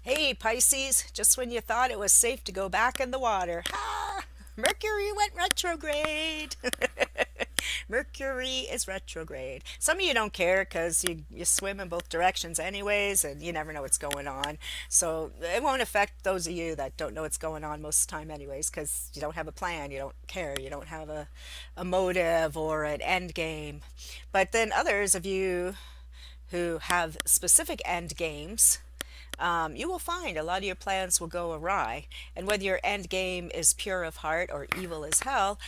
Hey Pisces, just when you thought it was safe to go back in the water, ha! Mercury went retrograde. Mercury is retrograde. Some of you don't care because you swim in both directions anyways, and you never know what's going on. So it won't affect those of you that don't know what's going on most of the time anyways, because you don't have a plan, you don't care, you don't have a motive or an end game. But then others of you who have specific end games, you will find a lot of your plans will go awry. And whether your end game is pure of heart or evil as hell,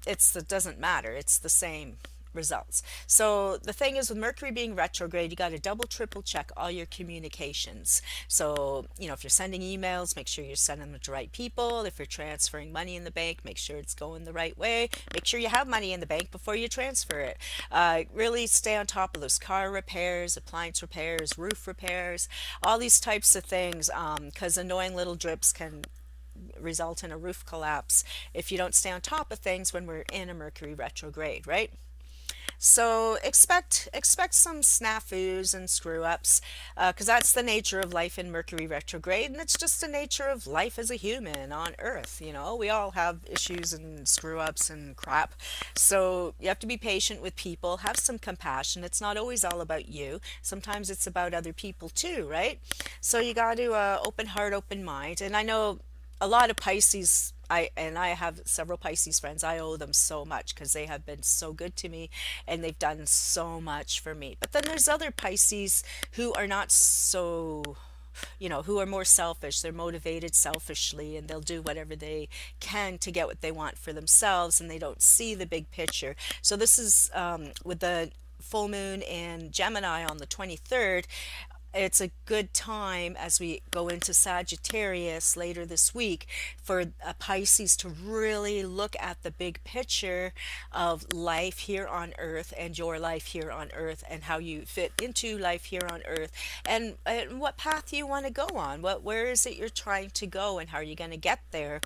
it doesn't matter. It's the same results. So the thing is with Mercury being retrograde, you got to double, triple check all your communications. So, if you're sending emails, make sure you're sending them to the right people. If you're transferring money in the bank, make sure it's going the right way. Make sure you have money in the bank before you transfer it. Really stay on top of those car repairs, appliance repairs, roof repairs, all these types of things, because annoying little drips can result in a roof collapse if you don't stay on top of things when we're in a Mercury retrograde, right? So expect some snafus and screw ups, because that's the nature of life in Mercury retrograde, and it's just the nature of life as a human on Earth. We all have issues and screw ups and crap. So you have to be patient with people, have some compassion. It's not always all about you. Sometimes it's about other people too, right? So you got to open heart, open mind. And I know a lot of Pisces. I have several Pisces friends. I owe them so much because they have been so good to me and they've done so much for me. But then there's other Pisces who are not so, who are more selfish. They're motivated selfishly and they'll do whatever they can to get what they want for themselves, and they don't see the big picture. So this is with the full moon in Gemini on the 23rd. It's a good time as we go into Sagittarius later this week for Pisces to really look at the big picture of life here on Earth and your life here on Earth and how you fit into life here on Earth, and what path you want to go on. Where is it you're trying to go and how are you going to get there?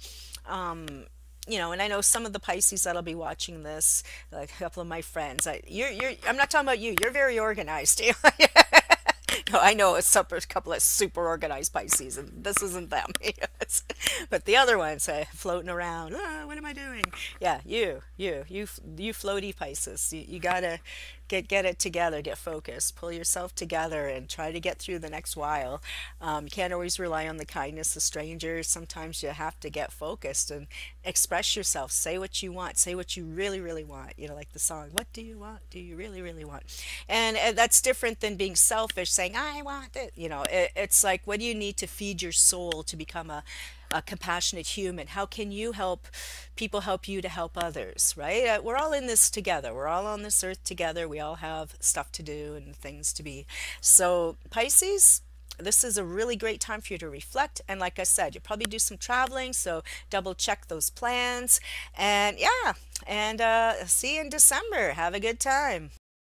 And I know some of the Pisces that'll be watching this, like a couple of my friends. I'm not talking about you. You're very organized. No, I know a couple of super organized Pisces, and this isn't them. Yes. But the other ones floating around. What am I doing? Yeah, you floaty Pisces. You gotta get it together, get focused, pull yourself together, and try to get through the next while. You can't always rely on the kindness of strangers. Sometimes you have to get focused and express yourself. Say what you want. Say what you really, really want. Like the song, "What do you want? Do you really, really want?" And that's different than being selfish, saying, "I want it." It's like, what do you need to feed your soul to become a compassionate human? How can you help people help you to help others, right? We're all in this together. We're all on this earth together. We all have stuff to do and things to be. So Pisces, this is a really great time for you to reflect. And like I said, you'll probably do some traveling, so double check those plans. And yeah, and see you in December. Have a good time.